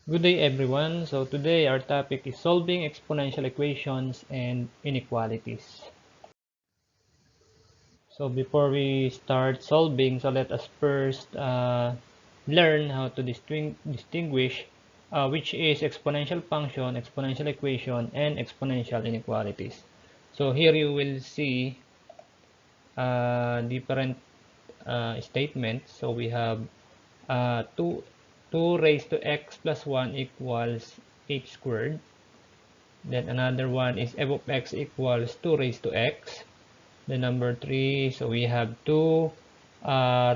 Good day everyone. So today our topic is solving exponential equations and inequalities. So before we start solving, so let us first learn how to distinguish which is exponential function, exponential equation, and exponential inequalities. So here you will see different statements. So we have 2 raised to x plus 1 equals h squared. Then another one is f of x equals 2 raised to x. Then number 3, so we have 2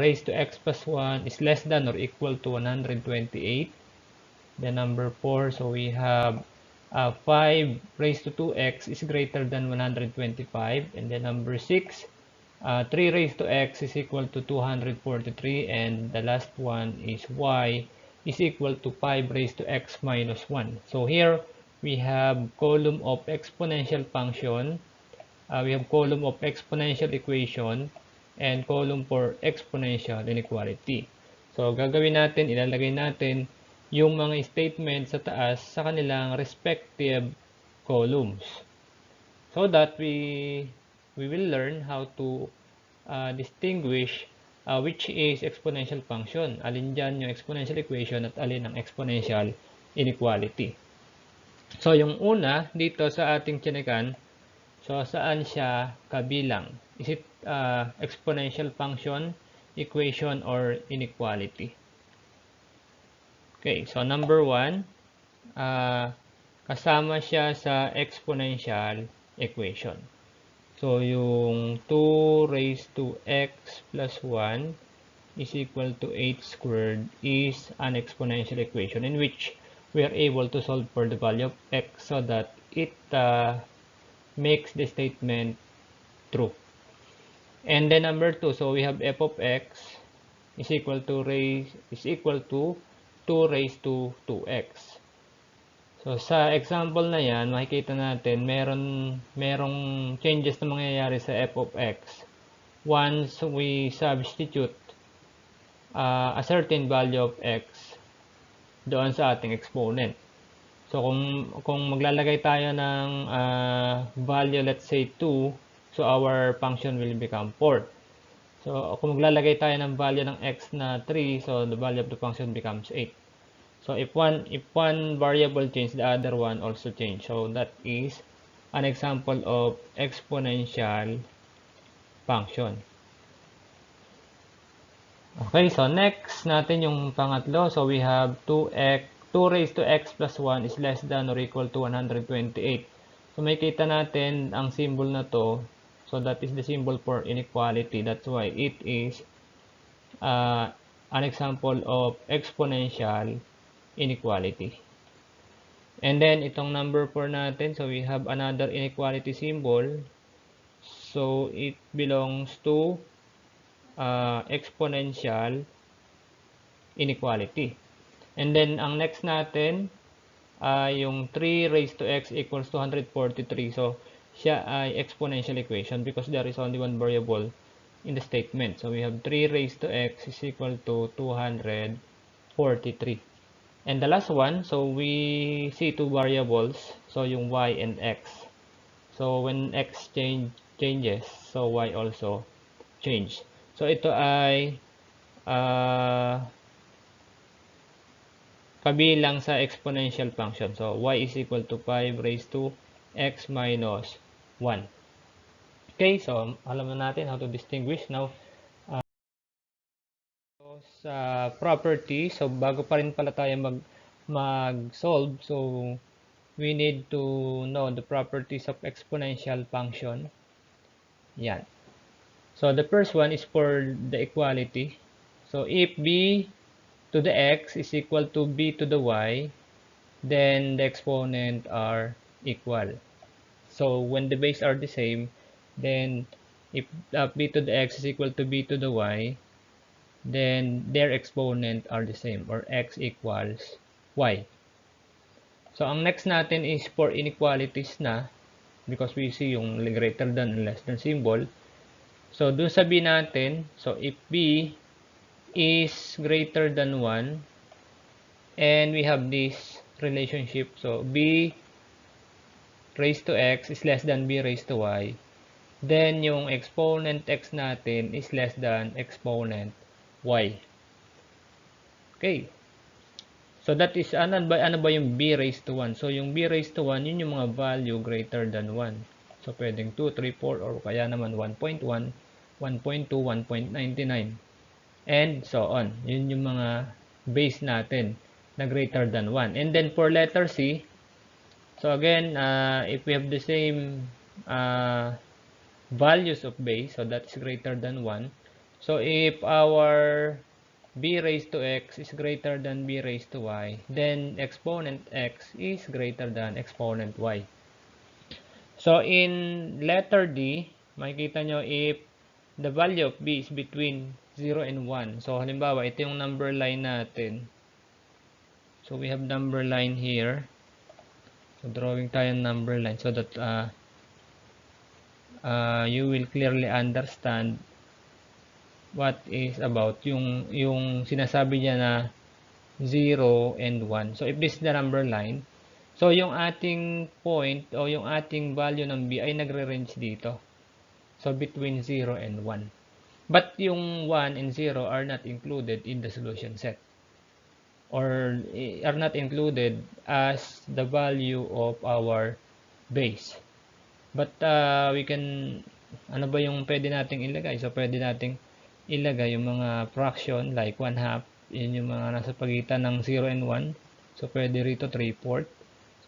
raised to x plus 1 is less than or equal to 128. Then number 4, so we have 5 raised to 2x is greater than 125. And then number 6, 3 raised to x is equal to 243. And the last one is y is equal to 5 raised to x minus 1. So here we have column of exponential function, we have column of exponential equation, and column for exponential inequality. So gagawin natin, ilalagay natin yung mga statement sa taas sa kanilang respective columns, so that we will learn how to distinguish which is exponential function, alin dyan yung exponential equation at alin ang exponential inequality. So yung una dito sa ating tinekan, so saan siya kabilang? Is it exponential function, equation, or inequality? Okay, so number 1, kasama siya sa exponential equation. So, yung 2 raised to x plus 1 is equal to 8 squared is an exponential equation in which we are able to solve for the value of x so that it makes the statement true. And then number 2, so we have f of x is equal to 2 raised to 2x. So sa example na yan, makikita natin merong changes na mangyayari sa f of x once we substitute a certain value of x doon sa ating exponent. So kung maglalagay tayo ng value, let's say 2, so our function will become 4. So kung maglalagay tayo ng value ng x na 3, so the value of the function becomes 8. So if one variable change, the other one also change. So that is an example of exponential function. Okay, so next natin yung pangatlo. So we have 2 raised to x plus 1 is less than or equal to 128. So may kita natin ang symbol na to. So that is the symbol for inequality. That's why it is an example of exponential inequality. And then itong number 4 natin, so we have another inequality symbol. So it belongs to exponential inequality. And then ang next natin yung 3 raised to x equals 243. So siya ay exponential equation because there is only one variable in the statement. So we have 3 raised to x is equal to 243. And the last one, so we see two variables, so yung y and x. So when x changes, so y also change. So ito ay kabilang sa exponential function. So y is equal to 5 raised to x minus 1. Okay, so alam na natin how to distinguish. Now, sa property, so bago pa rin pala tayo mag-solve, so we need to know the properties of exponential function. Yan. So the first one is for the equality. So if b to the x is equal to b to the y, then the exponent are equal. So when the base are the same, then if b to the x is equal to b to the y, then their exponent are the same, or x equals y. So ang next natin is for inequalities na, because we see yung greater than and less than symbol. So dun sa b natin, so if b is greater than 1, and we have this relationship. So b raised to x is less than b raised to y. Then yung exponent x natin is less than exponent y. Okay. So that is ano ba yung b raised to 1? So yung b raised to 1, yun yung mga value greater than 1. So pwedeng 2, 3, 4 or kaya naman 1.1, 1.2, 1.99 and so on. Yun yung mga base natin na greater than 1. And then for letter C, so again, if we have the same values of base, so that's greater than 1. So if our b raised to x is greater than b raised to y, then exponent x is greater than exponent y. So in letter D, makikita nyo if the value of b is between 0 and 1. So halimbawa, ito yung number line natin. So we have number line here. So drawing tayo ng number line so that you will clearly understand what is about yung sinasabi niya na 0 and 1. So if this is the number line, so yung ating point o yung ating value ng b ay nagre-range dito. So between 0 and 1. But yung 1 and 0 are not included in the solution set. Or are not included as the value of our base. But we can, ano ba yung pwede nating ilagay? So pwede nating ilagay yung mga fraction like 1/2. Yun yung mga nasa pagitan ng 0 and 1. So pwede rito 3/4.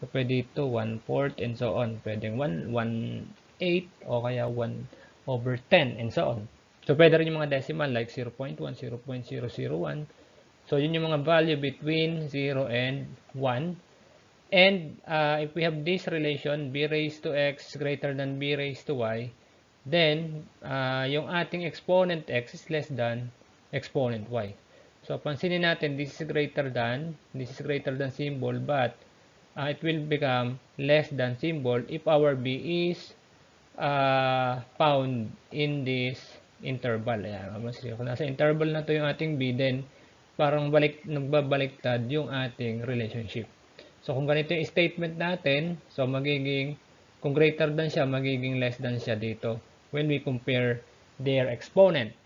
So pwede ito 1/4 and so on. Pwedeng 1/8 o kaya 1/10 and so on. So pwede rin yung mga decimal like 0.1, 0.001. So yun yung mga value between 0 and 1. And if we have this relation, b raised to x greater than b raised to y, then yung ating exponent x is less than exponent y. So pansinin natin, this is greater than symbol, but it will become less than symbol if our b is found in this interval. Ayan, kung nasa interval na to yung ating b, then parang nagbabaliktad yung ating relationship. So kung ganito yung statement natin, so kung greater than siya, magiging less than siya dito when we compare their exponent.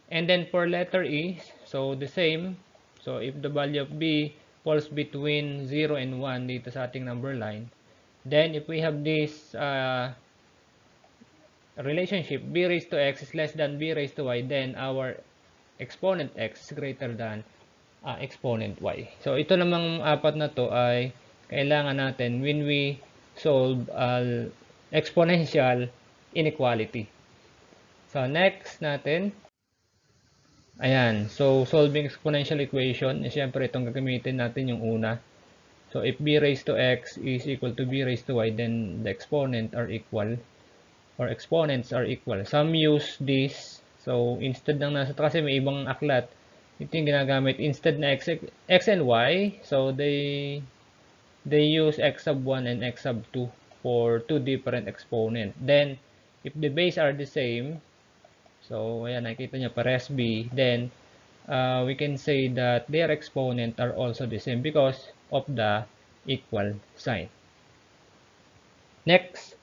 And then for letter E, so the same. So if the value of b falls between 0 and 1 dito sa ating number line, then if we have this relationship, b raised to x is less than b raised to y, then our exponent x is greater than exponent y. So ito namang apat na to ay kailangan natin when we solve exponential inequality. So next natin, ayan, so solving exponential equation, siyempre itong gagamitin natin yung una. So if b raised to x is equal to b raised to y, then the exponent are equal or exponents are equal. Some use this. So instead ng nasa, kasi may ibang aklat, ito yung ginagamit instead na x and y, so they use x sub 1 and x sub 2 for two different exponent. Then if the base are the same, so ayan, nakikita nyo pares b, then we can say that their exponent are also the same because of the equal sign. Next,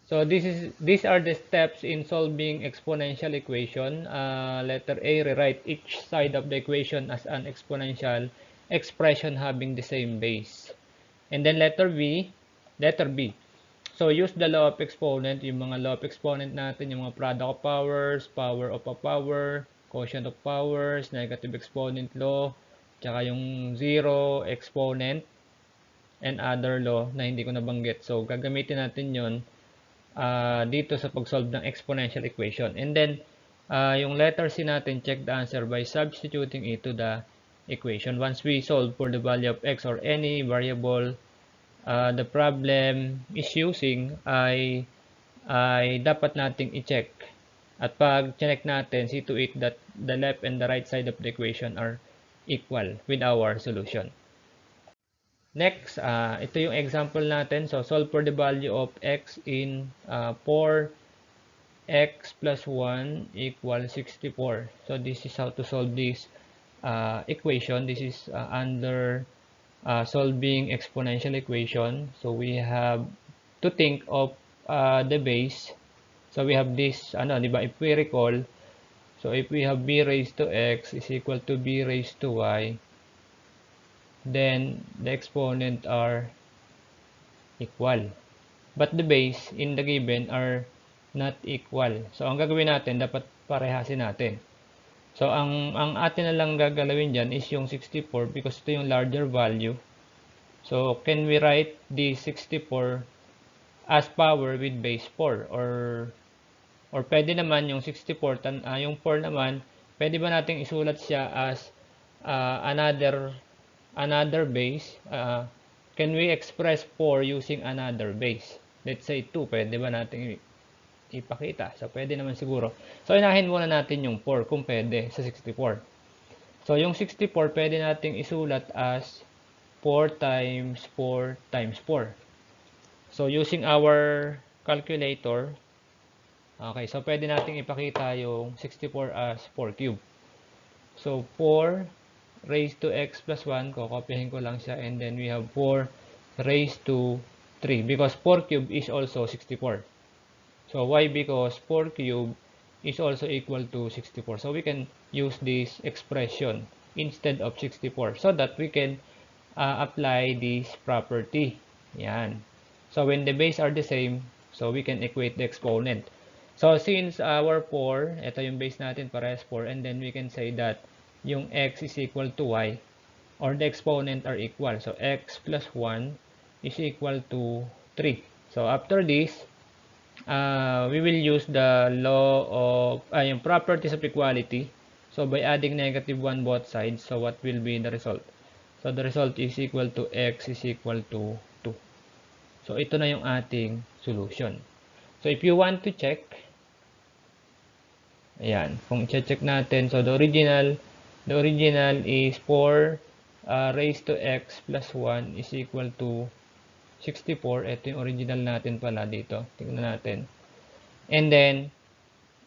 so these are the steps in solving exponential equation. Letter A, rewrite each side of the equation as an exponential expression having the same base. And then letter B. So use the law of exponent, yung mga law of exponent natin, yung mga product of powers, power of a power, quotient of powers, negative exponent law, tsaka yung zero exponent, and other law na hindi ko nabanggit. So gagamitin natin yon dito sa pag-solve ng exponential equation. And then, yung letter C natin, check the answer by substituting it to the equation. Once we solve for the value of x or any variable the problem is using, ay dapat nating i-check. At pag check natin, see to it that the left and the right side of the equation are equal with our solution. Next, ito yung example natin. So, solve for the value of x in 4x plus 1 equals 64. So, this is how to solve this equation. This is under solving exponential equation. So we have to think of the base. So we have this, di ba? If we recall, so if we have b raised to x is equal to b raised to y, then the exponent are equal. But the base in the given are not equal. So ang gagawin natin, dapat parehasin natin. So ang atin na lang gagalawin dyan is yung 64 because ito yung larger value. So can we write the 64 as power with base 4, or pwede naman yung 64 yung 4 naman, pwede ba nating isulat siya as another base? Can we express 4 using another base? Let's say 2, pwede ba nating ipakita? So pwede naman siguro. So inahin muna natin yung 4 kung pwede sa 64. So yung 64 pwede nating isulat as 4 times 4 times 4. So using our calculator, okay, so pwede nating ipakita yung 64 as 4 cube. So 4 raised to x plus 1, kokopyahin ko lang siya, and then we have 4 raised to 3 because 4 cube is also 64. So why? Because 4 cube is also equal to 64. So we can use this expression instead of 64 so that we can apply this property. Yan. So when the base are the same, so we can equate the exponent. So since our 4, ito yung base natin, parehas 4, and then we can say that yung x is equal to y, or the exponent are equal. So x plus 1 is equal to 3. So after this, we will use the law of yung properties of equality. So by adding -1 both sides, so what will be the result? So the result is equal to x is equal to 2. So ito na yung ating solution. So if you want to check, ayan, kung check natin, so the original is 4 raised to x plus 1 is equal to 64. Ito yung original natin pala dito. Tingnan natin. And then,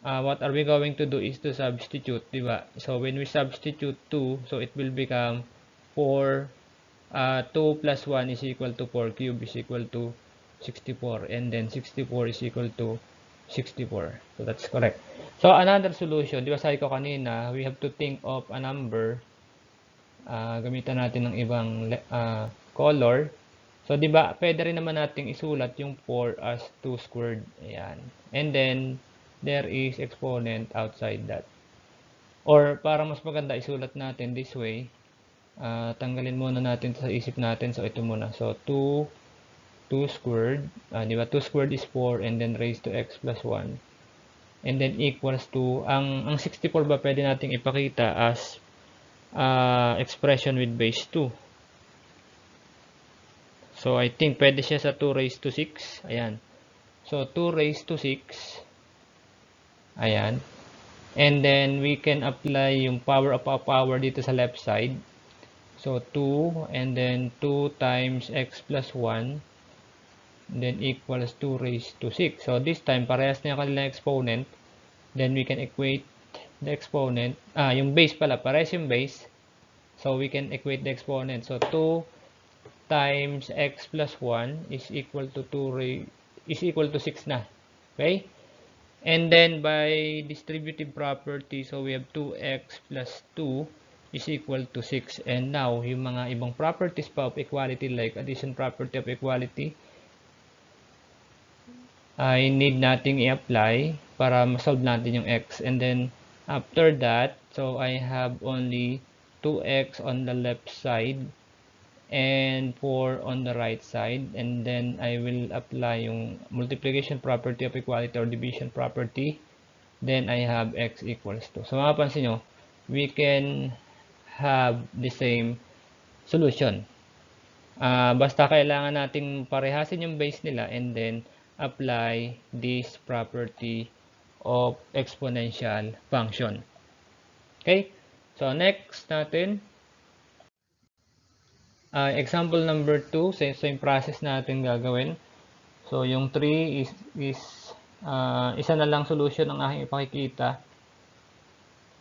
what are we going to do is to substitute, di ba? So when we substitute 2, so it will become 4, 2 plus 1 is equal to 4 cube is equal to 64. And then 64 is equal to 64. So that's correct. So another solution, di ba sabi ko kanina, we have to think of a number. Gamitan natin ng ibang color. So di ba pwede rin naman nating isulat yung 4 as 2 squared. Ayan. And then there is exponent outside that. Or para mas maganda, isulat natin this way. Tanggalin muna natin sa isip natin. So ito muna. So 2 squared, di ba? 2 squared is 4 and then raised to x plus 1. And then equals to, ang 64 ba pwede nating ipakita as expression with base 2. So I think pwede siya sa 2 raised to 6. Ayan. So 2 raised to 6. Ayan. And then we can apply yung power of a power dito sa left side. So 2 and then 2 times x plus 1. Then equals 2 raised to 6. So this time, parehas na yung kanilang exponent. Then we can equate the exponent. Yung base pala, parehas yung base. So we can equate the exponent. So 2 times x plus 1 is equal to 6 na. Okay? And then by distributive property, so we have 2x plus 2 is equal to 6. And now, yung mga ibang properties pa of equality like addition property of equality, I need nating i-apply para ma-solve natin yung x. And then, after that, so I have only 2x on the left side and 4 on the right side. And then, I will apply yung multiplication property of equality or division property. Then, I have x equals 2. So, mapapansin nyo, we can have the same solution. Basta kailangan nating parehasin yung base nila and then apply this property of exponential function. Okay? So, next natin, example number 2, same process natin gagawin. So, yung 3 is isa na lang solution ang aking ipakikita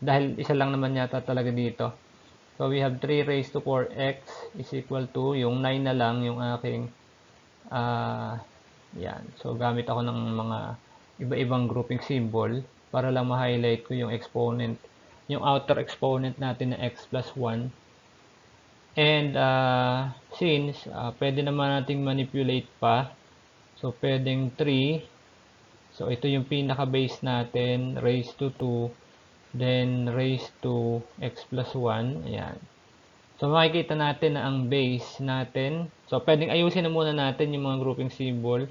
dahil isa lang naman yata talaga dito. So we have 3 raised to 4x is equal to yung 9 na lang yung aking yan. So gamit ako ng mga iba-ibang grouping symbol para lang ma-highlight ko yung exponent, yung outer exponent natin na x plus 1. And since pwede naman nating manipulate pa, so pwedeng 3. So ito yung pinaka-base natin, raised to 2, then raised to x plus 1. Ayan. So makikita natin na ang base natin, so pwedeng ayusin na muna natin yung mga grouping symbol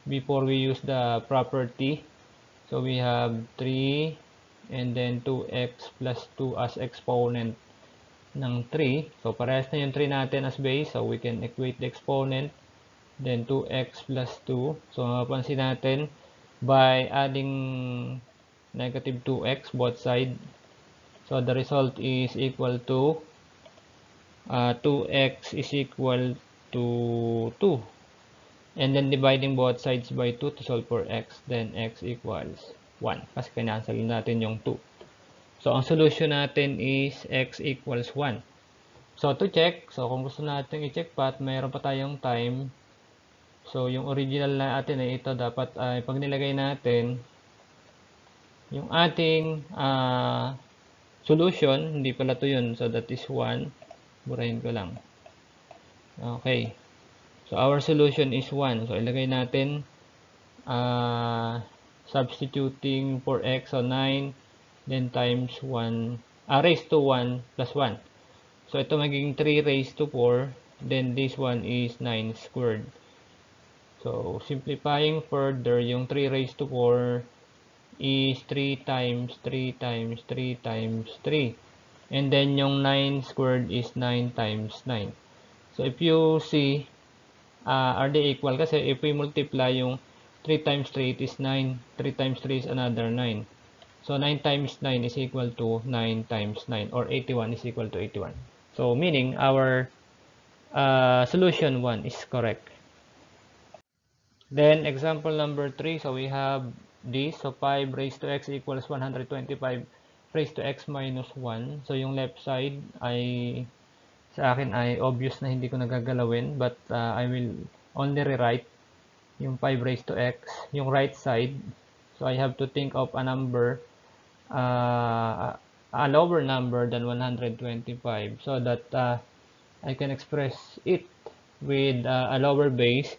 before we use the property. So we have 3 and then 2x plus 2 as exponent ng 3. So parehas na yung 3 natin as base, so we can equate the exponent. Then 2x plus 2. So mapapansin natin, by adding negative 2x both side, so the result is equal to 2x is equal to 2. And then dividing both sides by 2 to solve for x, then x equals 1. Kasi kinansel natin yung 2. So ang solution natin is x equals 1. So to check, so kung gusto natin i-check pa at mayroon pa tayong time, so yung original na atin ay ito, dapat pag nilagay natin yung ating solution, hindi pala to yun, so that is 1. Burahin ko lang. Okay. So our solution is 1. So ilagay natin substituting for x, so 9, then times 1, raised to 1 plus 1. So ito magiging 3 raised to 4, then this one is 9 squared. So simplifying further, yung 3 raised to 4 is 3 times 3 times 3 times 3. And then yung 9 squared is 9 times 9. So if you see, are they equal? Kasi if we multiply yung 3 times 3, it is 9. 3 times 3 is another 9. So 9 times 9 is equal to 9 times 9, or 81 is equal to 81. So meaning our solution 1 is correct. Then example number 3, so we have this, so 5 raised to x equals 125 raised to x minus 1. So yung left side ay sa akin ay obvious na hindi ko nagagalawin, but I will only rewrite yung 5 raised to x. Yung right side, so I have to think of a number, a lower number than 125, so that I can express it with a lower base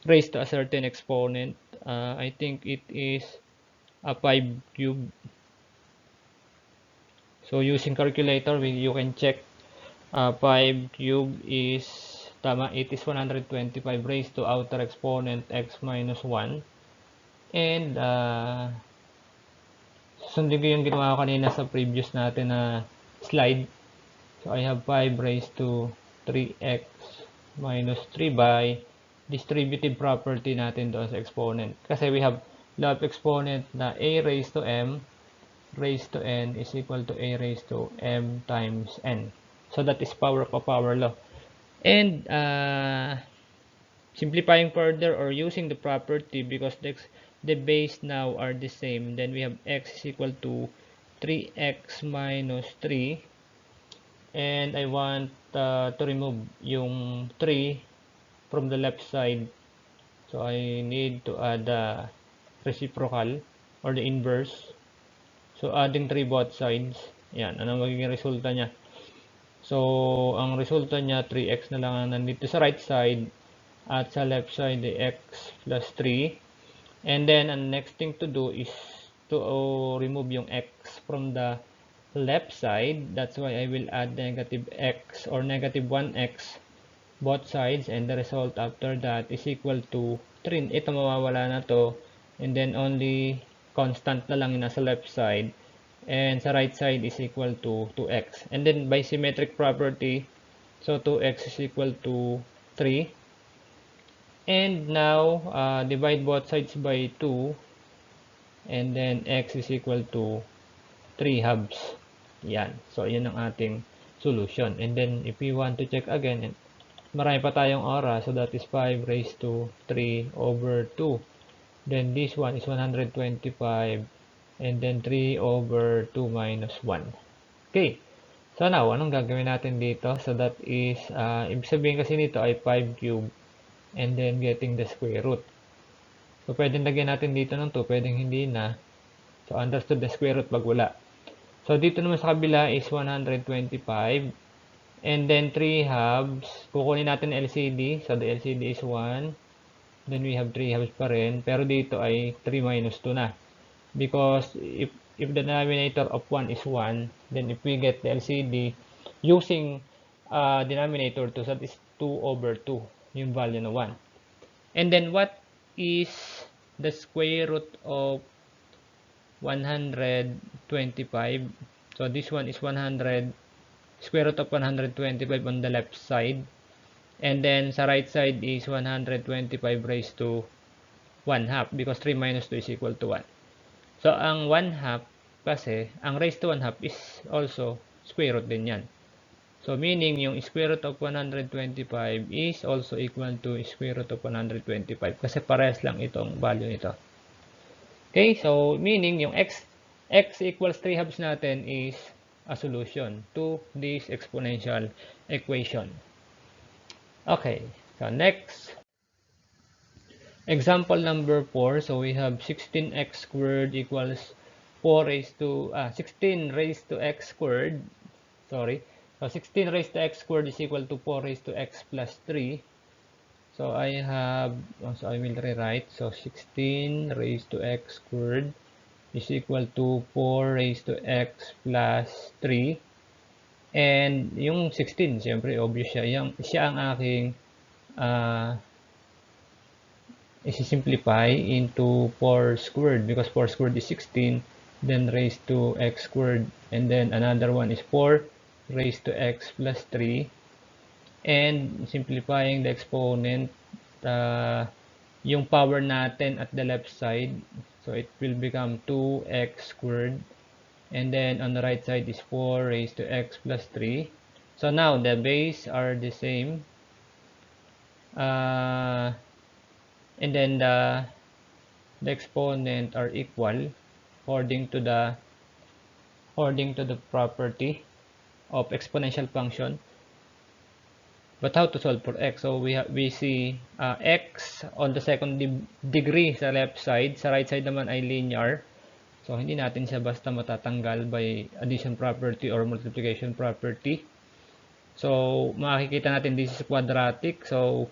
raised to a certain exponent. I think it is a 5 cube. So using calculator, you can check 5 cube is, tama, it is 125 raised to outer exponent x minus 1. And sundin ko yung ginawa ko kanina sa previous natin na slide. So I have 5 raised to 3x minus 3 by distributive property natin doon sa exponent. Kasi we have law of exponent na a raised to m raised to n is equal to a raised to m times n. So that is power of a power law. And simplifying further or using the property, because the base now are the same, then we have x is equal to 3x minus 3. And I want to remove yung 3 from the left side. So I need to add the reciprocal or the inverse. So adding 3 both sides. Yan, ano magiging resulta niya? So ang resulta niya 3x na lang ang nandito sa right side, at sa left side the x plus 3. And then ang next thing to do is to remove yung x from the left side. That's why I will add negative x or negative 1x both sides, and the result after that is equal to 3. Ito mawawala na to, and then only constant na lang yung nasa left side, and sa right side is equal to 2x. And then by symmetric property, so 2x is equal to 3. And now divide both sides by 2, and then x is equal to 3 halves. Yan. So yun ang ating solution. And then if we want to check again, marami pa tayong oras, so that is 5 raised to 3 over 2. Then this one is 125, and then 3 over 2 minus 1. Okay. So now, anong gagawin natin dito? So that is, ibig sabihin kasi nito ay 5 cube and then getting the square root. So pwedeng lagyan natin dito ng 2, pwedeng hindi na. So understood the square root pag wala. So dito naman sa kabila is 125. And then 3 halves. Kukunin natin LCD. So the LCD is 1. Then we have 3 halves pa rin. Pero dito ay 3 minus 2 na. Because if the denominator of 1 is 1, then if we get the LCD using denominator 2, so that is 2 over 2, yung value na 1. And then what is the square root of 125? So this one is 100, square root of 125 on the left side. And then sa right side is 125 raised to 1 half because 3 minus 2 is equal to 1. So, ang 1 half kasi, ang raised to 1 half is also square root din yan. So, meaning yung square root of 125 is also equal to square root of 125 kasi parehas lang itong value nito. Okay, so meaning yung x equals 3 halves natin is a solution to this exponential equation. Okay, so next. Example number 4. So we have 16x squared equals 16 raised to x squared. Sorry. So 16 raised to x squared is equal to 4 raised to x plus 3. So I will rewrite. So 16 raised to x squared is equal to 4 raised to x plus 3. And yung 16, siyempre obvious siya. Siya ang aking isi-simplify into 4 squared because 4 squared is 16, then raised to x squared, and then another one is 4 raised to x plus 3, and simplifying the exponent, yung power natin at the left side, so it will become 2x squared, and then on the right side is 4 raised to x plus 3. So now the base are the same, and then the exponent are equal according to the property of exponential function. But how to solve for x? So we see x on the second degree sa left side, sa right side naman ay linear. So hindi natin siya basta matatanggal by addition property or multiplication property. So makikita natin this is quadratic. So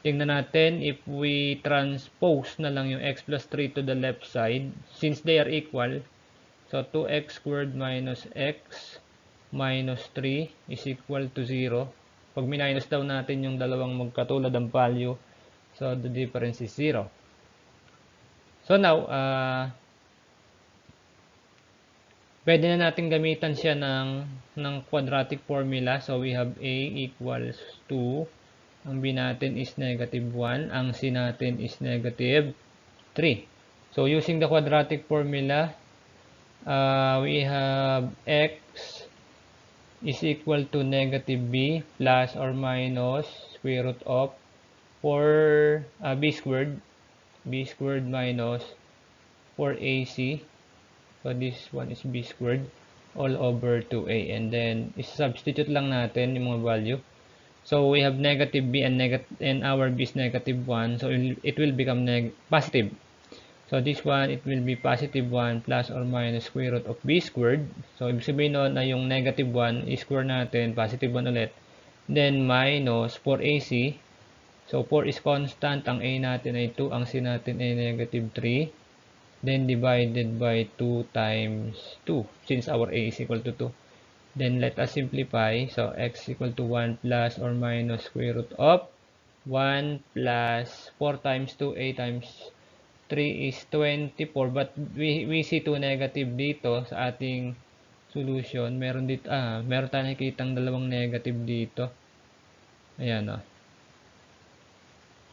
tingnan natin if we transpose na lang yung x plus 3 to the left side, since they are equal, so 2x squared minus x minus 3 is equal to 0. Pag minus daw natin yung dalawang magkatulad ang value, so the difference is 0. So now, pwede na natin gamitan siya ng quadratic formula. So we have a equals 2. Ang b natin is negative 1. Ang c natin is negative 3. So, using the quadratic formula, we have x is equal to negative b plus or minus square root of 4 b squared minus 4ac. So, this one is b squared all over 2a. And then, substitute lang natin yung mga value. So we have negative b and our b is negative 1. So it will become positive. So this one, it will be positive 1 plus or minus square root of b squared. So ibig sabihin nun na yung negative 1, i-square natin, positive 1 ulit. Then minus 4ac. So 4 is constant. Ang a natin ay 2. Ang c natin ay negative 3. Then divided by 2 times 2. Since our a is equal to 2. Then let us simplify. So x equal to 1 plus or minus square root of 1 plus 4 times 2, a times 3 is 24. But we see 2 negative dito sa ating solution. Meron dito, meron tayong nakikitang dalawang negative dito. Ayan,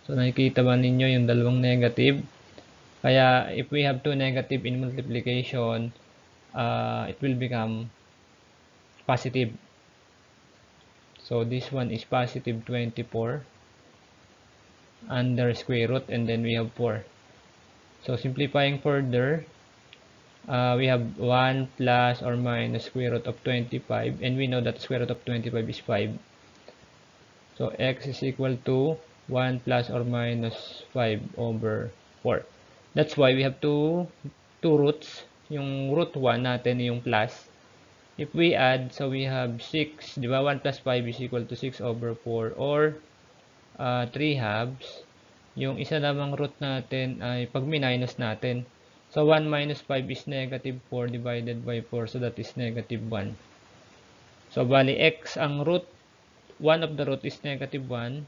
So nakikita ba ninyo yung dalawang negative? Kaya if we have 2 negative in multiplication, it will become positive. So this one is positive 24 under square root, and then we have 4. So simplifying further, we have 1 plus or minus square root of 25, and we know that square root of 25 is 5. So x is equal to 1 plus or minus 5 over 4. That's why we have two roots. Yung root 1 natin yung plus. If we add, so we have 6, di ba? 1 plus 5 is equal to 6 over 4, or 3 halves. Yung isa namang root natin ay pag minus natin. So 1 minus 5 is negative 4 divided by 4, so that is negative 1. So bali x, ang root, one of the root is negative 1,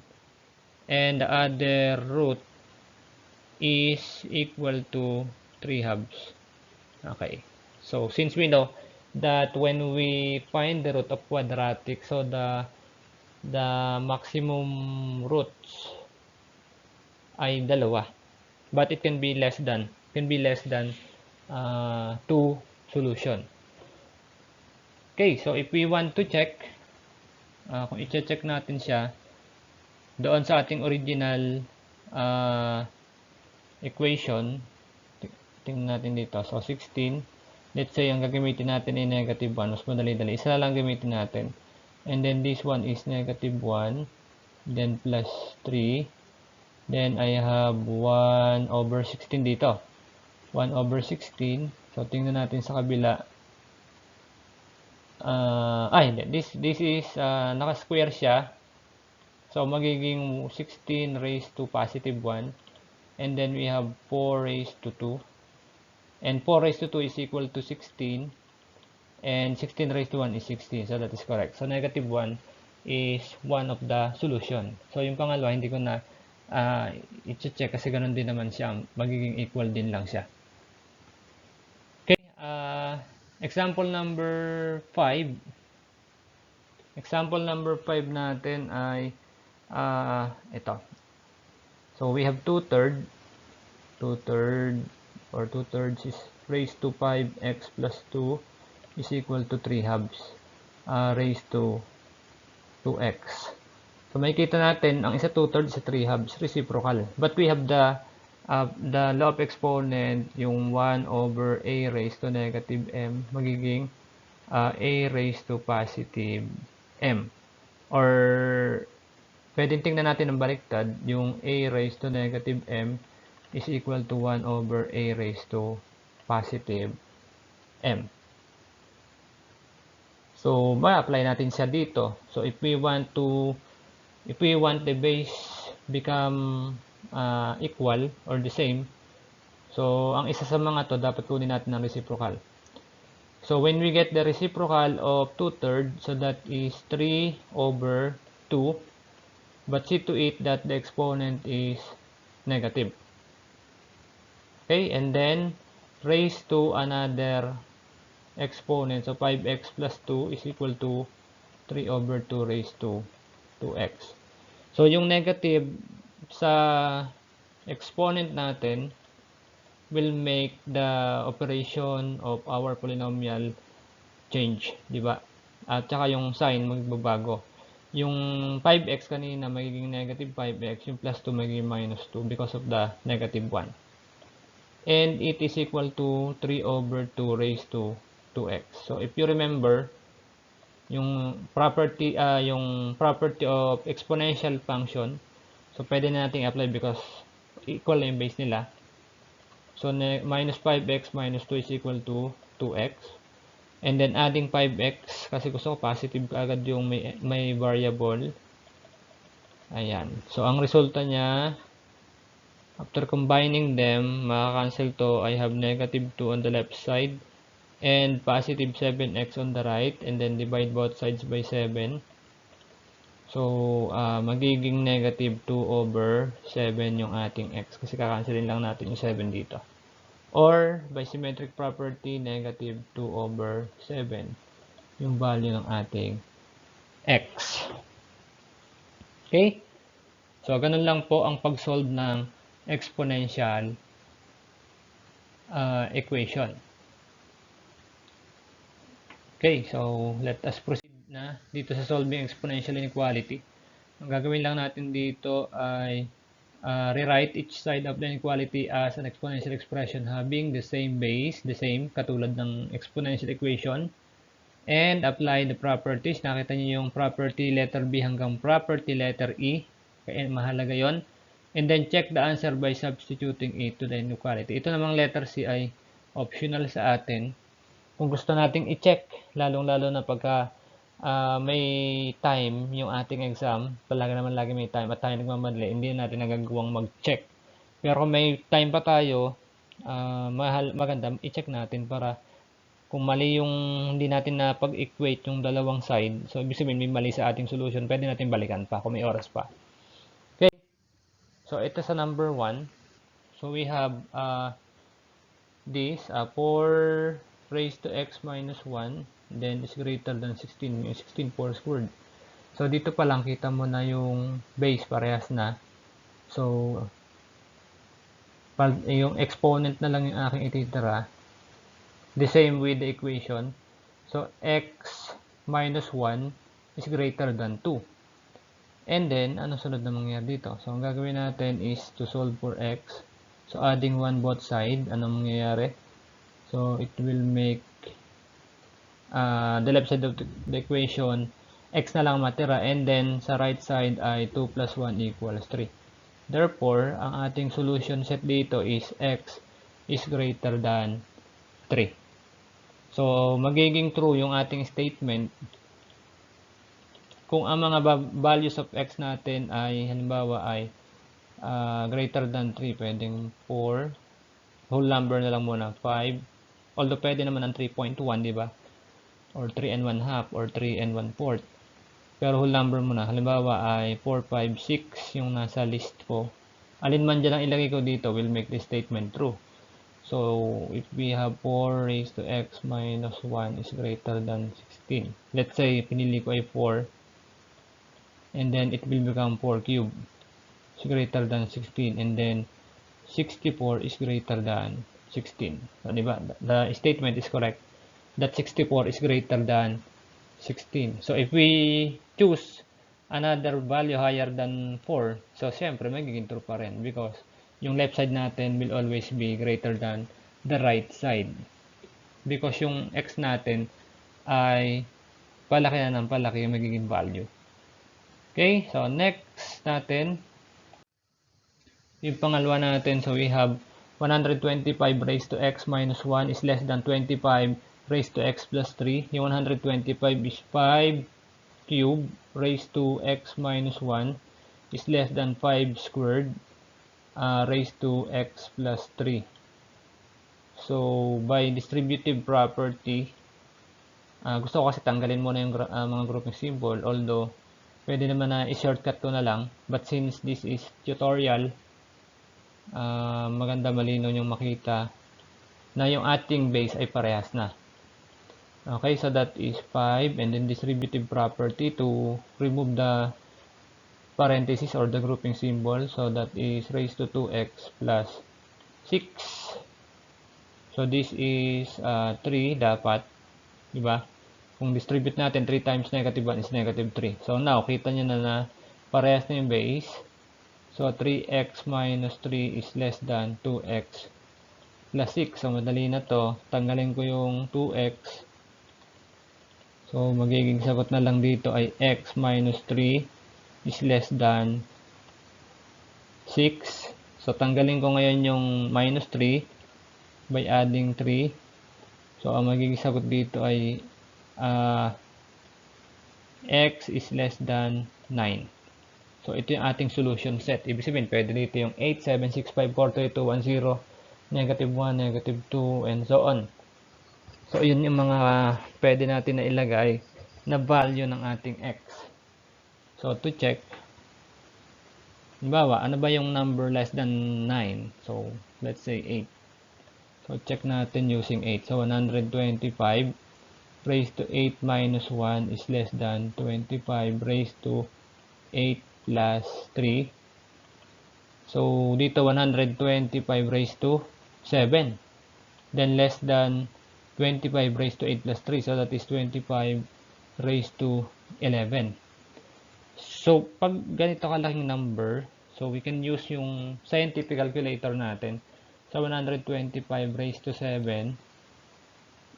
and the other root is equal to 3 halves. Okay. So since we know that when we find the root of quadratic, so the maximum roots ay dalawa, but it can be less than 2 solution. Okay, so if we want to check, kung i-check natin siya doon sa ating original equation, tingnan natin dito. So 16, let's say ang gagamitin natin ay negative 1. Mas madali-dali, isa lang gamitin natin. And then this one is negative 1, then plus 3, then I have 1 over 16 dito. 1 over 16. So tingnan natin sa kabila. This is naka-square siya. So magiging 16 raised to positive 1, and then we have 4 raised to 2, and 4 raised to 2 is equal to 16, and 16 raised to 1 is 16. So that is correct. So negative 1 is one of the solution. So yung pangalawa hindi ko na i-check kasi ganun din naman siya, magiging equal din lang siya. Okay, example number 5. Example number 5 natin ay ito. So we have 2/3 or 2/3 is raised to 5x plus 2 is equal to 3 halves raised to 2x. So makikita natin ang isa 2/3 sa 3 halves reciprocal. But we have the law of exponent, yung 1 over a raised to negative m magiging a raised to positive m. Or pwedeng tingnan natin ang baliktad, yung a raised to negative m is equal to 1 over a raised to positive m. So, ma-apply natin siya dito. So, if we want the base become equal or the same, so, ang isa sa mga to, dapat kunin natin ng reciprocal. So, when we get the reciprocal of 2/3, so that is 3 over 2, but see to it that the exponent is negative. Okay, and then raised to another exponent. So 5x plus 2 is equal to 3 over 2 raised to 2x. So yung negative sa exponent natin will make the operation of our polynomial change, di ba? At saka yung sign magbabago. Yung 5x kanina magiging negative 5x, yung plus 2 magiging minus 2 because of the negative 1. And it is equal to 3 over 2 raised to 2x. So if you remember, yung property of exponential function, so pwede na nating apply because equal na yung base nila. So minus 5x minus 2 is equal to 2x. And then adding 5x, kasi gusto ko positive agad yung may variable. Ayan. So ang resulta niya, after combining them, makakancel to. I have negative 2 on the left side and positive 7x on the right, and then divide both sides by 7. So, magiging negative 2 over 7 yung ating x kasi kakancelin lang natin yung 7 dito. Or, by symmetric property, negative 2 over 7 yung value ng ating x. Okay? So, ganun lang po ang pag-solve ng exponential equation. Okay, so let us proceed na dito sa solving exponential inequality. Ang gagawin lang natin dito ay rewrite each side of the inequality as an exponential expression having the same base, katulad ng exponential equation, and apply the properties. Nakita niyo yung property letter B hanggang property letter E, kaya mahalaga yon. And then check the answer by substituting it to the inequality. Ito namang letter C ay optional sa atin. Kung gusto nating i-check, lalong-lalo na pagka may time yung ating exam, talaga naman lagi may time at tayo nagmamadali, hindi natin nagagawang mag-check. Pero kung may time pa tayo, maganda i-check natin para kung mali yung hindi natin na pag-equate yung dalawang side, so ibig sabihin may mali sa ating solution, pwede natin balikan pa kung may oras pa. Okay, so ito sa number 1. So we have this 4 raised to x minus 1 then is greater than 16, yung 16 4 squared. So dito pa lang kita mo na yung base parehas na. So pag yung exponent na lang yung aking ititira, the same with the equation. So x minus 1 is greater than 2. And then ano sunod na mangyayari dito? So ang gagawin natin is to solve for x. So adding 1 both side, ano mangyayari? So it will make the left side of the equation x na lang matira, and then sa right side ay 2 plus 1 equals 3. Therefore, ang ating solution set dito is x is greater than 3. So, magiging true yung ating statement kung ang mga values of x natin ay halimbawa ay greater than 3, pwedeng 4, whole number na lang muna 5, although pwede naman ang 3.1, di ba? Or 3 and 1 half or 3 and 1 fourth. Pero whole number muna. Halimbawa ay 4, 5, 6 yung nasa list ko. Alin man dyan ang ilagay ko dito will make this statement true. So, if we have 4 raised to x minus 1 is greater than 16. Let's say, pinili ko ay 4. And then, it will become 4 cubed. Is greater than 16. And then, 64 is greater than 16. So, diba? The statement is correct. That 64 is greater than 16. So, if we choose another value higher than 4, so, syempre, magiging true pa rin because yung left side natin will always be greater than the right side. Because yung x natin ay palaki na ng palaki yung magiging value. Okay, so next natin, yung pangalawa natin, so we have 125 raised to x minus 1 is less than 25 raised to x plus 3. Yung 125 is 5 cubed raised to x minus 1 is less than 5 squared raised to x plus 3. So, by distributive property, gusto ko kasi tanggalin muna yung mga grouping symbol, although pwede naman na i-shortcut ko na lang. But since this is tutorial, maganda malino yung makita na yung ating base ay parehas na. Okay, so that is 5, and then distributive property to remove the parenthesis or the grouping symbol. So that is raised to 2x plus 6. So this is 3 dapat, di ba? Kung distribute natin 3 times negative 1 is negative 3. So now, kita nyo na parehas na yung base. So 3x minus 3 is less than 2x plus 6. So madali na to. Tanggalin ko yung 2x. So, magiging sagot na lang dito ay x minus 3 is less than 6. So, tanggalin ko ngayon yung minus 3 by adding 3. So, ang magiging sagot dito ay x is less than 9. So, ito yung ating solution set. Ibig sabihin, pwede dito yung 8, 7, 6, 5, 4, 3, 2, 1, 0, negative 1, negative 2, and so on. So, yun yung mga pwede natin na ilagay na value ng ating x. So, to check, halimbawa, ano ba yung number less than 9? So, let's say 8. So, check natin using 8. So, 125 raised to 8 minus 1 is less than 25 raised to 8 plus 3. So, dito 125 raised to 7. Then, less than 25 raised to 8 plus 3. So, that is 25 raised to 11. So, pag ganito kalaking number, So, we can use yung scientific calculator natin. So, 125 raised to 7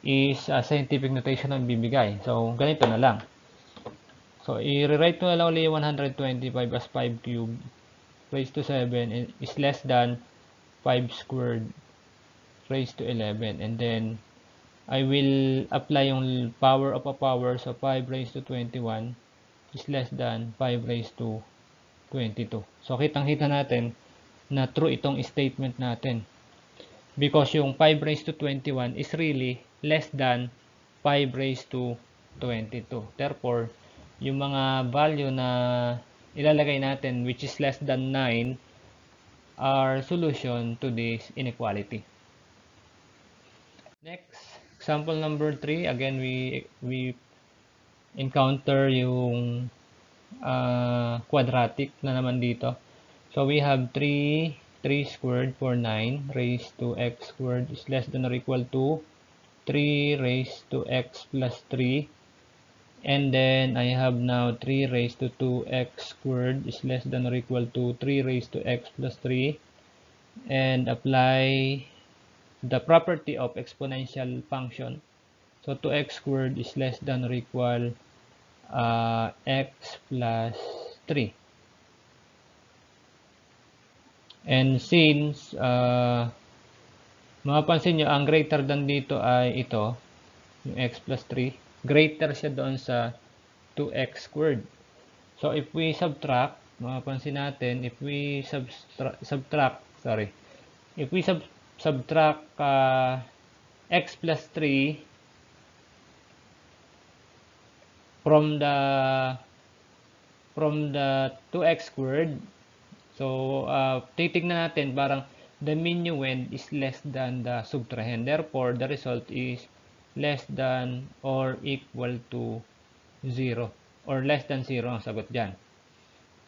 is scientific notation ang bibigay. So, ganito na lang. So, i-rewrite ko na lang ulit yung 125 as 5 cubed raised to 7 is less than 5 squared raised to 11. And then, I will apply yung power of a power. So, 5 raised to 21 is less than 5 raised to 22. So, kitang-kita natin na true itong statement natin. Because yung 5 raised to 21 is really less than 5 raised to 22. Therefore, yung mga value na ilalagay natin which is less than 9 are solution to this inequality. Next, example number 3. Again, we encounter yung quadratic na naman dito. So, we have 3 squared for 9 raised to x squared is less than or equal to 3 raised to x plus 3. And then, I have now 3 raised to 2x squared is less than or equal to 3 raised to x plus 3. And apply the property of exponential function. So, 2x squared is less than or equal x plus 3. And since mapapansin nyo, ang greater than dito ay ito, yung x plus 3, greater siya doon sa 2x squared. So, if we subtract, mapapansin natin, if we subtract x plus 3 from the 2x squared, so titignan natin parang the minuend is less than the subtrahend. Therefore, the result is less than or equal to 0 or less than 0 ang sagot dyan.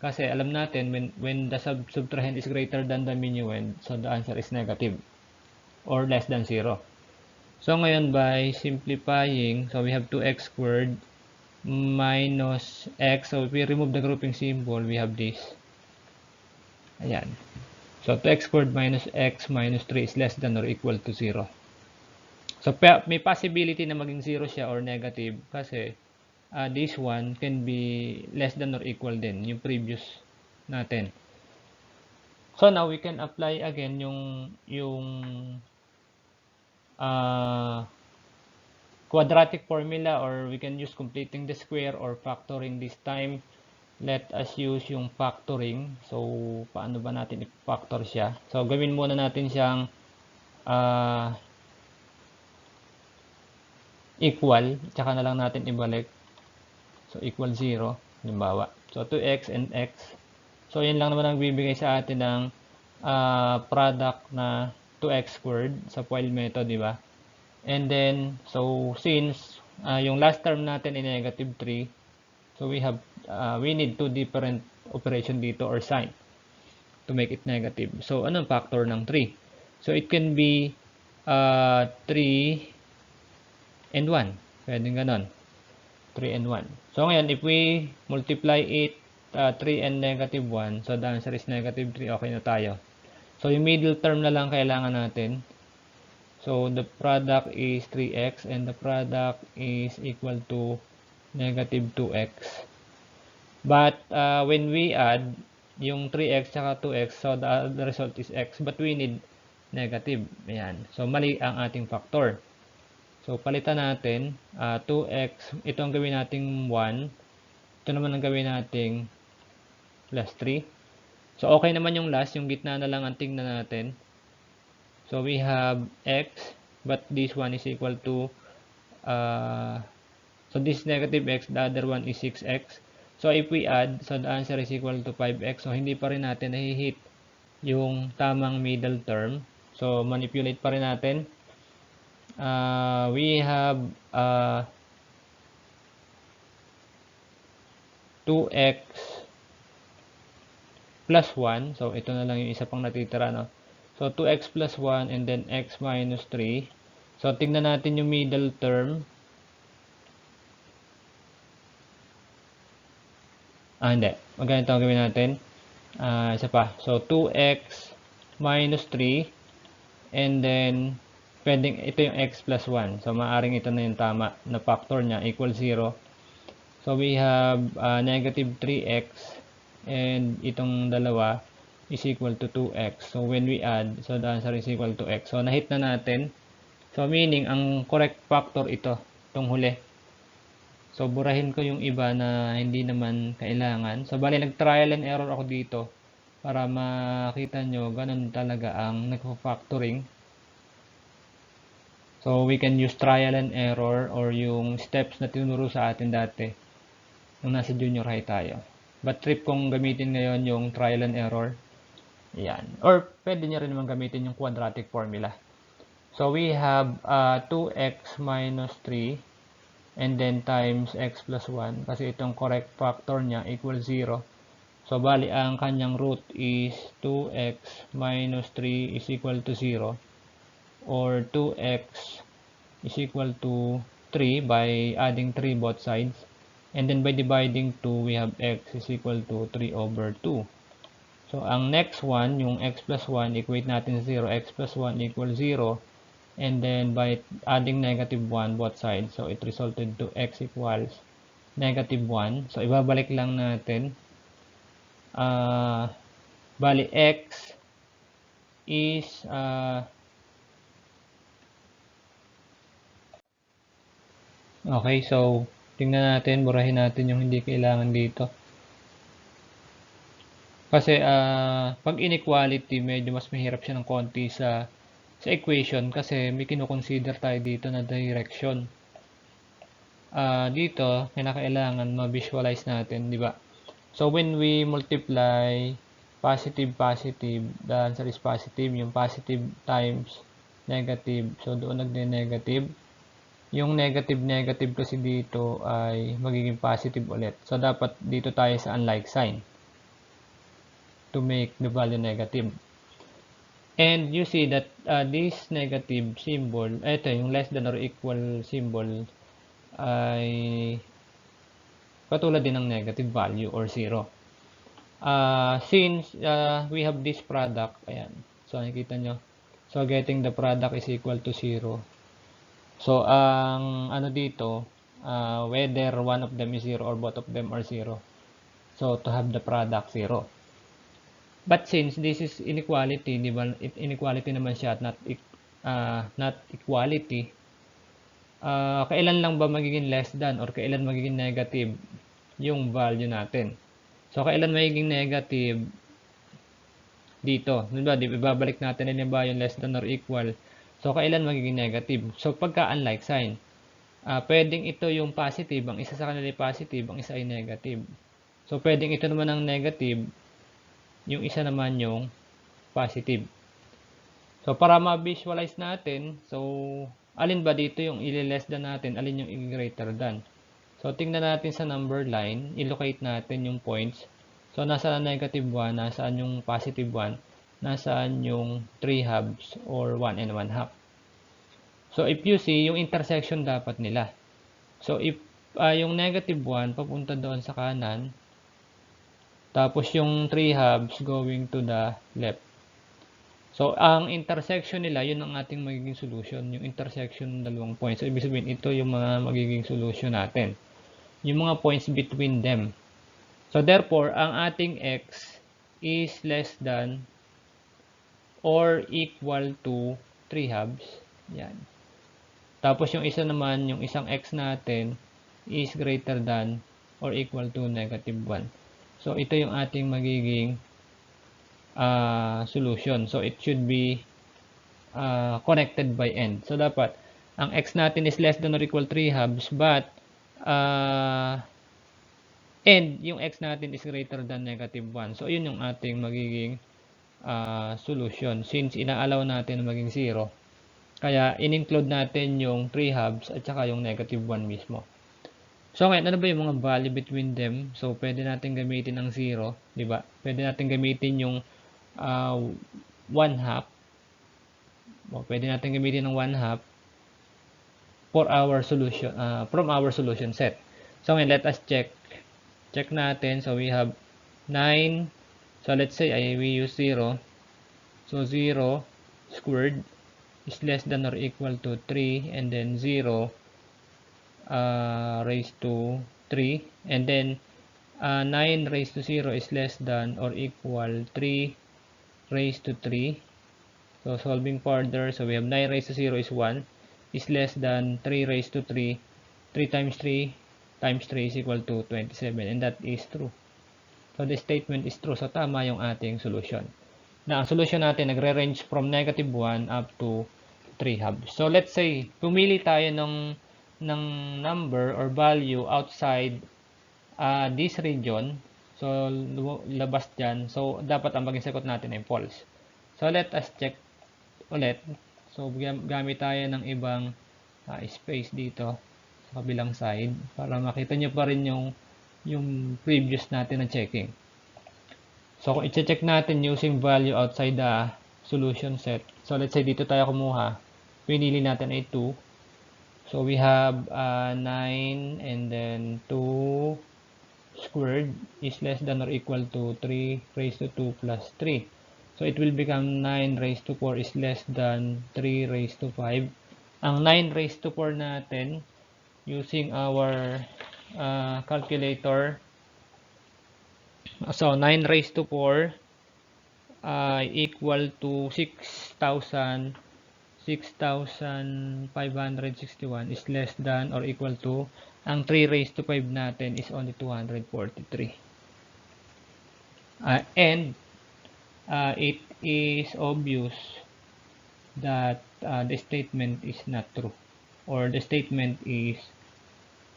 Kasi alam natin when the subtrahend is greater than the minuend, so the answer is negative or less than 0. So ngayon, by simplifying, so we have 2x squared minus x. So if we remove the grouping symbol, we have this. Ayan. So 2x squared minus x minus 3 is less than or equal to 0. So may possibility na maging 0 siya or negative kasi this one can be less than or equal din yung previous natin. So now we can apply again yung quadratic formula, or we can use completing the square or factoring. This time, let us use yung factoring. So, paano ba natin i-factor siya? So, gawin muna natin siyang equal, tsaka na lang natin ibalik. So, equal 0, halimbawa. So, 2x and x. So, yan lang naman ang bibigay sa atin ng product na 2x squared sa FOIL method, di ba? And then, so since yung last term natin ay negative 3, so we need two different operation dito or sign to make it negative. So, anong factor ng 3? So, it can be 3 and 1. Pwedeng ganon. 3 and 1. So, ngayon, if we multiply it 3 and negative 1, so the answer is negative 3, okay na tayo. So, yung middle term na lang kailangan natin. So, the product is 3x and the product is equal to negative 2x. But, when we add yung 3x saka 2x, so the result is x. But we need negative. Ayan. So, mali ang ating factor. So, palitan natin 2x. Ito ang gawin nating 1. Ito naman ang gawin nating plus 3. So, okay naman yung last. Yung gitna na lang ang tingnan natin. So, we have x, but this one is equal to, so this is negative x, the other one is 6x. So, if we add, so the answer is equal to 5x. So, hindi pa rin natin nahihit yung tamang middle term. So, manipulate pa rin natin. We have 2x plus 1. So, ito na lang yung isa pang natitira, no? So, 2x plus 1 and then x minus 3. So, tingnan natin yung middle term. Hindi. Ganito ang gawin natin. Isa pa. So, 2x minus 3. And then, pwedeng ito yung x plus 1. So, maaring ito na yung tama na factor niya equal 0. So, we have negative 3x. And itong dalawa is equal to 2x. So, when we add, so the answer is equal to x. So, na-hit na natin. So, meaning, ang correct factor ito. Itong huli. So, burahin ko yung iba na hindi naman kailangan. So, bali, nag-trial and error ako dito para makita nyo ganun talaga ang nagpo-factoring. So, we can use trial and error or yung steps na tinuro sa atin dati nung nasa junior high tayo. But trip kong gamitin ngayon yung trial and error. Yan. Or, pwede nyo rin naman gamitin yung quadratic formula. So, we have 2x minus 3 and then times x plus 1 kasi itong correct factor niya equals 0. So, bali, ang kanyang root is 2x minus 3 is equal to 0 or 2x is equal to 3 by adding 3 both sides. And then by dividing 2, we have x is equal to 3 over 2. So, ang next one, yung x plus 1, equate natin 0. X plus 1 equals 0. And then by adding negative 1 both sides, so it resulted to x equals negative 1. So ibabalik lang natin. Bali x is okay, so tingnan natin, burahin natin yung hindi kailangan dito. Kasi pag inequality, medyo mas mahirap siya ng konti sa equation kasi may kinoconsider tayo dito na direction. Dito, kailangan ma-visualize natin, di ba? So, when we multiply positive, the answer is positive. Yung positive times negative. So, doon nagne-negative. Yung negative kasi dito ay magiging positive ulit. So, dapat dito tayo sa unlike sign to make the value negative. And you see that this negative symbol, ito yung less than or equal symbol ay katulad din ng negative value or 0. Since we have this product, ayan, so nakikita nyo, so getting the product is equal to 0. So, ang ano dito, whether one of them is 0 or both of them are 0. So, to have the product 0. But since this is inequality, di ba? Inequality naman siya at not equality. Kailan lang ba magiging less than or kailan magiging negative yung value natin? So, kailan magiging negative dito? Diba? Ibabalik natin din ba yung less than or equal? So, kailan magiging negative? So, pagka unlike sign, pwedeng ito yung positive, ang isa sa kanila ay positive, ang isa ay negative. So, pwedeng ito naman ang negative, yung isa naman yung positive. So, para ma-visualize natin, so, alin ba dito yung ili-less than natin, alin yung i-greater than. So, tingnan natin sa number line, i-locate natin yung points. So, nasaan ang negative 1, nasaan yung positive 1, nasaan yung 3 halves or 1 and 1 half. So, if you see, yung intersection dapat nila. So, if yung negative 1 papunta doon sa kanan, tapos yung 3 halves going to the left. So, ang intersection nila, yun ang ating magiging solution. Yung intersection ng dalawang points. So, ibig sabihin, ito yung mga magiging solution natin. Yung mga points between them. So, therefore, ang ating x is less than or equal to 3 halves. Yan. Tapos, yung isa naman, yung isang x natin is greater than or equal to negative 1. So, ito yung ating magiging solution. So, it should be connected by end. So, dapat, ang x natin is less than or equal 3 halves, but, and yung x natin is greater than negative 1. So, yun yung ating magiging solution. Since ina-allow natin na maging 0, kaya in-include natin yung 3 halves at saka yung negative 1 mismo. So, ngayon, ano ba yung mga value between them? So, pwede natin gamitin ang 0, di ba? Pwede natin gamitin yung 1 half. O, pwede natin gamitin ng 1 half for our solution, from our solution set. So, ngayon, let us check. Check natin. So, we have 9 So let's say we use 0. So 0 squared is less than or equal to 3, and then 0 raised to 3, and then 9 raised to 0 is less than or equal 3 raised to 3. So solving further, so we have 9 raised to 0 is 1, is less than 3 raised to 3. 3 times 3 times 3 is equal to 27, and that is true. So the statement is true. So tama yung ating solution. Na ang solution natin nagre-range from negative 1 up to 3 halves. So let's say pumili tayo ng number or value outside this region. So labas diyan. So dapat ang maging sagot natin ay false. So let us check ulit. So gamit tayo ng ibang space dito sa kabilang side para makita nyo pa rin yung previous natin na checking. So kung i-check natin using value outside the solution set. So let's say dito tayo kumuha. Pinili natin ay 2. So we have 9 and then 2 squared is less than or equal to 3 raised to 2 plus 3. So it will become 9 raised to 4 is less than 3 raised to 5. Ang 9 raised to 4 natin using our calculator. So 9 raised to 4 equal to 6,561 is less than or equal to, ang 3 raised to 5 natin is only 243. And it is obvious that the statement is not true or the statement is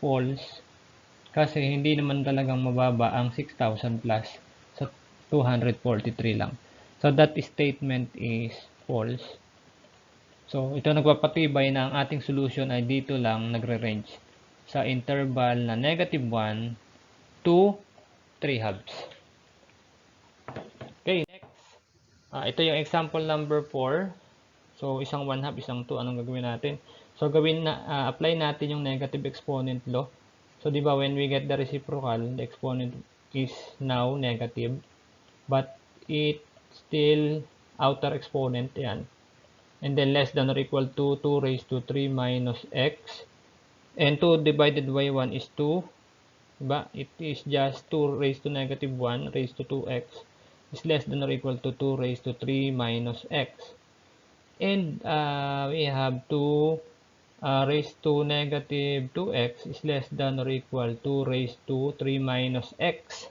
false kasi hindi naman talagang mababa ang 6,000 plus sa 243 lang. So that statement is false. So ito nagpapatibay na ang ating solution ay dito lang nagre-range sa interval na negative 1 to 3 halves. Okay, next. Ito yung example number 4. So isang 1 half, isang 2. Anong gagawin natin? So apply natin yung negative exponent law. So di ba when we get the reciprocal, the exponent is now negative, but it still outer exponent yan. And then less than or equal to 2 raised to 3 minus x. And 2 divided by 1 is 2. Diba? It is just 2 raised to negative 1 raised to 2x is less than or equal to 2 raised to 3 minus x. And we have 2 raised to negative 2x is less than or equal to raised to 3 minus x.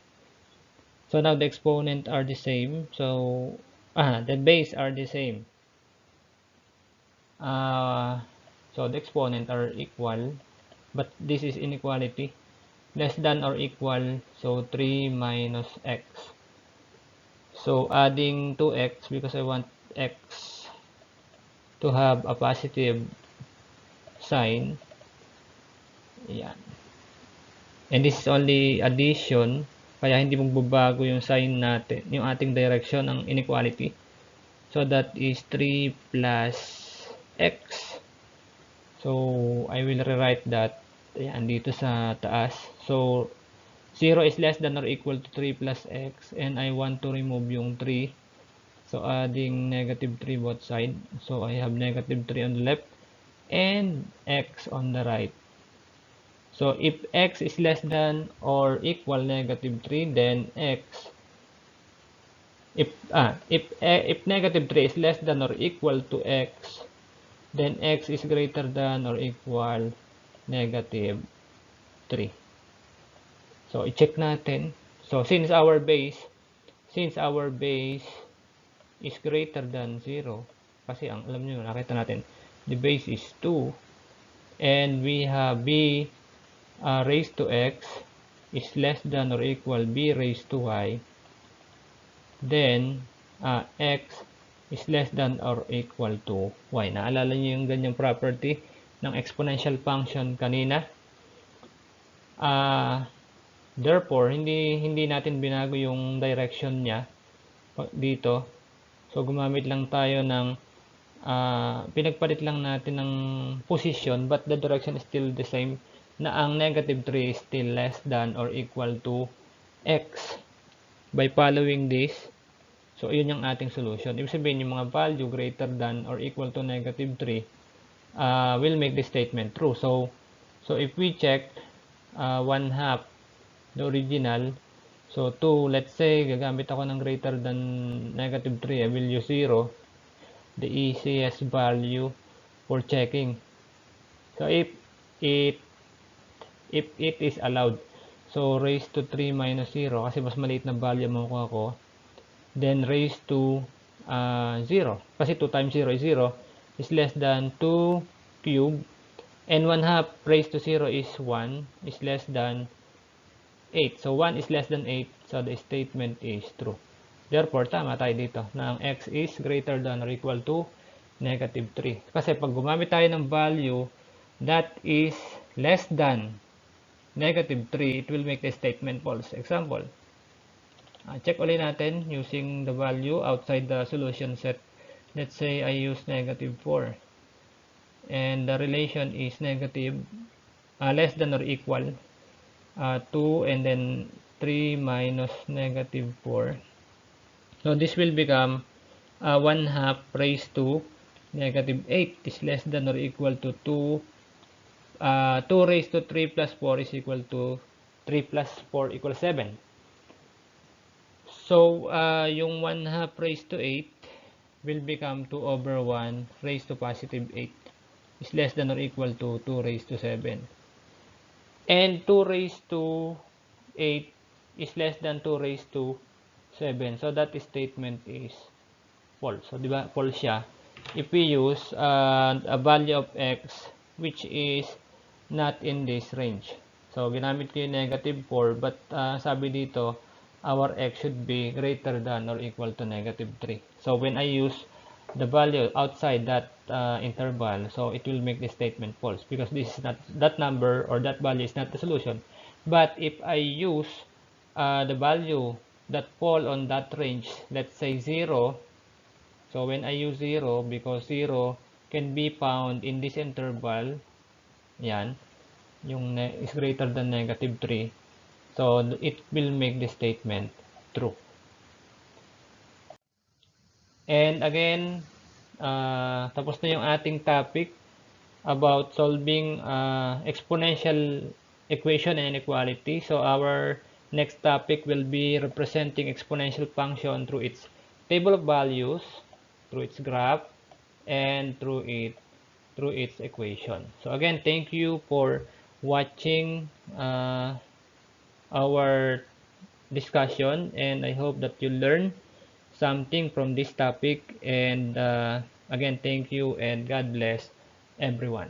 So now the exponent are the same. So the base are the same. So the exponent are equal, but this is inequality. Less than or equal, so 3 minus x. So adding 2x because I want x to have a positive sign. Ayan. And this is only addition, kaya hindi magbabago yung sign natin, yung ating direction ng inequality. So that is 3 plus x. So I will rewrite that ayan, dito sa taas. So 0 is less than or equal to 3 plus x, and I want to remove yung 3. So adding negative 3 both side. So I have negative 3 on the left and x on the right. So if x is less than or equal negative 3, then x, if negative 3 is less than or equal to x, then x is greater than or equal negative 3. So i-check natin. So since our base is greater than 0, kasi ang alam niyo nakita natin the base is 2, and we have b raised to x is less than or equal b raised to y, then x is less than or equal to y. Naalala niyo yung ganyang property ng exponential function kanina? Therefore, hindi natin binago yung direction niya dito. So gumamit lang tayo ng pinagpalit lang natin ng position, but the direction is still the same, na ang negative 3 is still less than or equal to x. by following this. So, yun yung ating solution. Ibig sabihin, yung mga value greater than or equal to negative 3 will make the statement true. So if we check 1/2, the original, so 2, let's say, gagamit ako ng greater than negative 3, I will use 0, the easiest value for checking. So if it is allowed, so raised to 3 minus 0, kasi mas maliit na value makukuha ko, then raised to 0, kasi 2 times 0 is 0, is less than 2 cube, and 1/2 raised to 0 is 1, is less than 8. So 1 is less than 8, so the statement is true. Therefore, tama tayo dito na ang x is greater than or equal to negative 3. Kasi pag gumamit tayo ng value that is less than negative 3, it will make the statement false. Example, check ulit natin using the value outside the solution set. Let's say I use negative 4 and the relation is negative less than or equal 2 and then 3 minus negative 4. So this will become 1/2 raised to negative 8 is less than or equal to 2. 2 raised to 3 plus 4 is equal to 3 plus 4 equals 7. So, yung 1/2 raised to 8 will become 2 over 1 raised to positive 8 is less than or equal to 2 raised to 7. And 2 raised to 8 is less than 2 raised to 7. So, that statement is false. So, di ba? False siya. If we use a value of x which is not in this range. So, ginamit ko yung negative 4 but sabi dito, our x should be greater than or equal to negative 3. So, when I use the value outside that interval, so it will make the statement false because this is not, that number or that value is not the solution. But if I use the value that fall on that range, let's say 0, so when I use 0, because 0 can be found in this interval, yan, yung is greater than negative 3, so it will make the statement true. And again, tapos na yung ating topic about solving exponential equation and inequality. So our next topic will be representing exponential function through its table of values, through its graph, and through its equation. So again, thank you for watching our discussion, and I hope that you learn something from this topic. And again, thank you and God bless everyone.